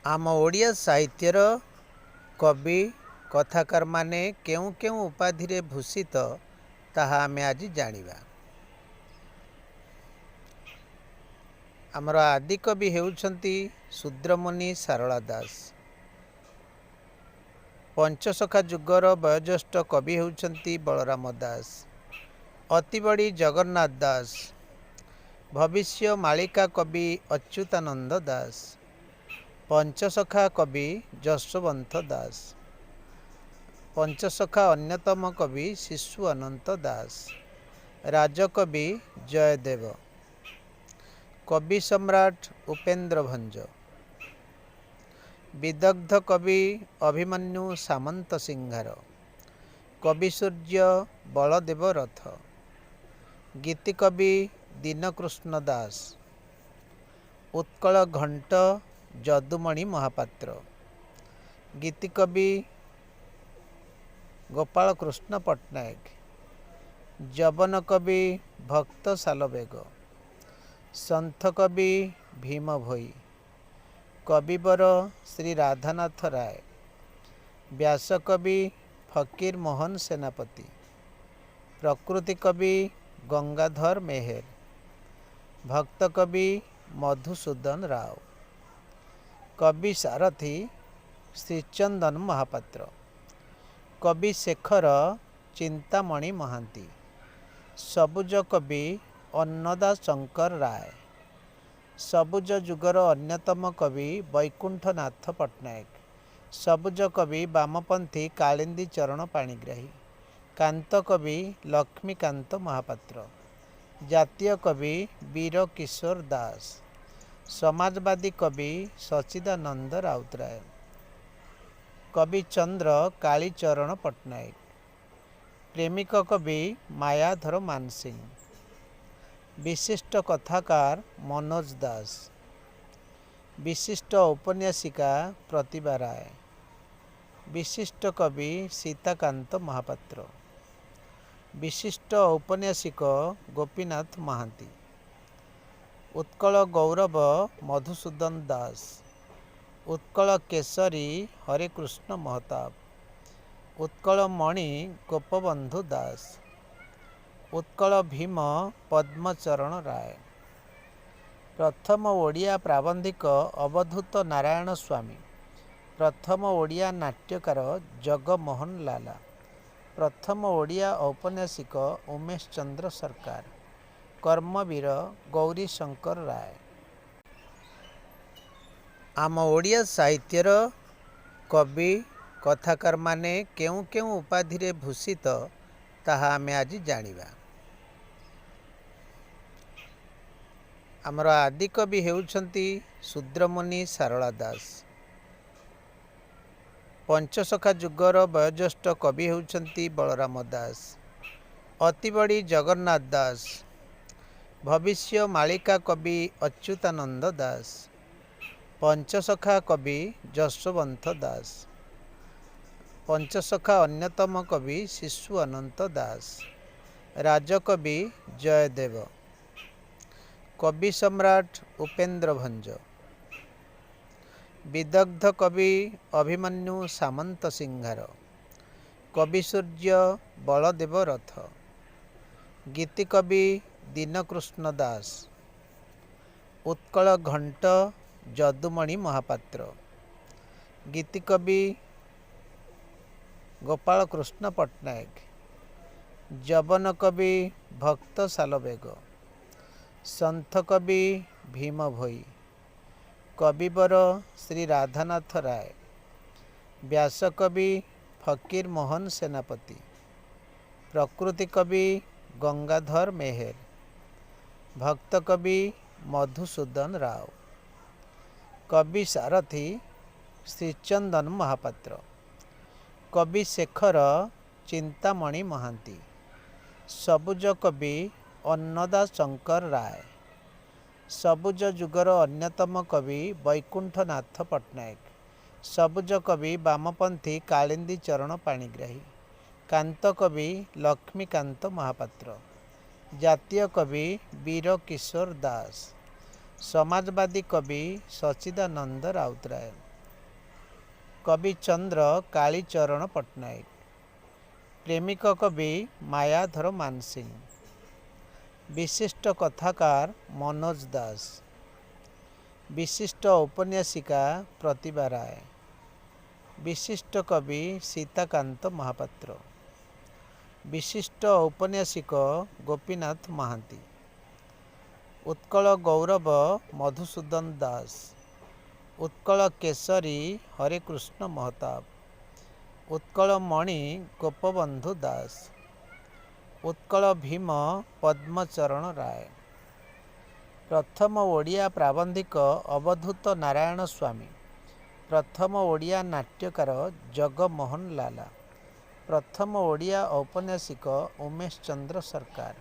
आम ओडिया साहित्यर कवि कथाकार माने केउ केउ उपाधि रे भूषित ताहा आमे आज जानिबा। आमर आदि कवि हेउछंती शूद्रमुनि सारला दास। पंचसखा जुगर वयोज्येष्ठ कवि हेउछंती बलराम दास। अति बड़ी जगन्नाथ दास। भविष्य मालिका कवि अच्युतानंद दास। पंचसखा कवि जशवंत दास। पंचसखा अन्यतम कवि शिशु अनंत दास। राजकवि जयदेव। कवि सम्राट उपेन्द्र भंज। विदग्ध कवि अभिमन्यु सामंत सिंहार। कवि सूर्य बलदेव रथ। गीतिकवि दीनकृष्ण दास। उत्कल घंट जदुमणि महापात्र। गीतिकवि गोपाल कृष्ण पट्टनायक। जवन कवि भक्त सालबेग। संथ कवि भीम भोई। कविवर श्री राधानाथ राय। व्यासकवि फकीर मोहन सेनापति। प्रकृति कवि गंगाधर मेहेर। भक्त कवि मधुसूदन राव। कवि सारथी श्रीचंदन महापात्र। कवि शेखर चिंतामणि महांती। सबुज कवि अन्नदा शंकर राय। सबुज जुगर अन्यतम कवि वैकुंठनाथ पट्टनायक। सबुज कवि वामपंथी कालिंदी चरण पाणिग्राही। कांत कवि लक्ष्मीकांत महापात्र। जातीय कवि वीर किशोर दास। समाजवादी कवि सच्चिदानंद राउतराय। कवि चंद्र कालीचरण पट्टनायक। प्रेमिक कवि मायाधर मानसिंह। विशिष्ट कथाकार मनोज दास। विशिष्ट औपन्यासिका प्रतिभा राय। विशिष्ट कवि सीताकांत महापात्र। विशिष्ट औपन्यासिक गोपीनाथ महांती। उत्कल गौरव मधुसूदन दास। उत्कल केसरी हरिकृष्ण महताब। उत्कल मणि गोपबंधु दास। उत्कल भीम पद्मचरण राय। प्रथम ओडिया प्राबंधिक अवधूत नारायण स्वामी। प्रथम ओडिया नाट्यकार जगमोहन लाला। प्रथम ओडिया औपन्यासिक उमेश चंद्र सरकार। कर्मवीर गौरी शंकर राय। आम ओडिया साहित्यर कवि कथाकार माने केउ केउ उपाधि रे भूषित ताहा आमे आज जानिबा। आमर आदि कवि हेउछंती शूद्रमुनि सारला दास। पंचसखा जुगर वयोज्येष्ठ कवि हेउछंती बलराम दास। अति बड़ी जगन्नाथ दास। भविष्य मालिका कवि अच्युतानंद दास। पंचसखा कवि जशवंत दास। पंचसखा अन्यतम कवि शिशु अनंत दास। राजकवि जयदेव। कवि सम्राट उपेन्द्र भंज। विदग्ध कवि अभिमन्यु सामंत सिंहार। कवि सूर्य बलदेव रथ। गीतिकवि दीनकृष्ण दास। उत्कल घंट जदुमणि महापात्र। गीतिकवि गोपाल कृष्ण पट्टनायक। जवन कवि भक्त सालबेग। संथ कवि भीम भोई। कविवर श्री राधानाथ राय। व्यासकवि फकीर मोहन सेनापति। प्रकृति कवि गंगाधर मेहेर। भक्त कवि मधुसूदन राव। कवि सारथी श्रीचंदन महापात्र। कवि शेखर चिंतामणि महांती। सबुज कवि अन्नदा शंकर राय। सबुज जुगर अन्यतम कवि वैकुंठनाथ पट्टनायक। सबुज कवि वामपंथी कालिंदी चरण पाणिग्राही। कांत कवि लक्ष्मीकांत महापात्र। जातीय कवि वीर किशोर दास। समाजवादी कवि सच्चिदानंद राउतराय। कवि चंद्र कालीचरण पट्टनायक। प्रेमिक कवि मायाधर मानसिंह। विशिष्ट कथाकार मनोज दास। विशिष्ट औपन्यासिका प्रतिभा राय। विशिष्ट कवि सीताकांत महापात्र। विशिष्ट औपन्यासिक गोपीनाथ महांती। उत्कल गौरव मधुसूदन दास। उत्कल केसरी हरेकृष्ण महताब। उत्कल मणि गोपबंधु दास। उत्कल भीम पद्मचरण राय। प्रथम ओडिया प्राबंधिक अवधूत नारायण स्वामी। प्रथम ओडिया नाट्यकार जगमोहन लाला। प्रथम ओडिया औपन्यासिक उमेश चंद्र सरकार।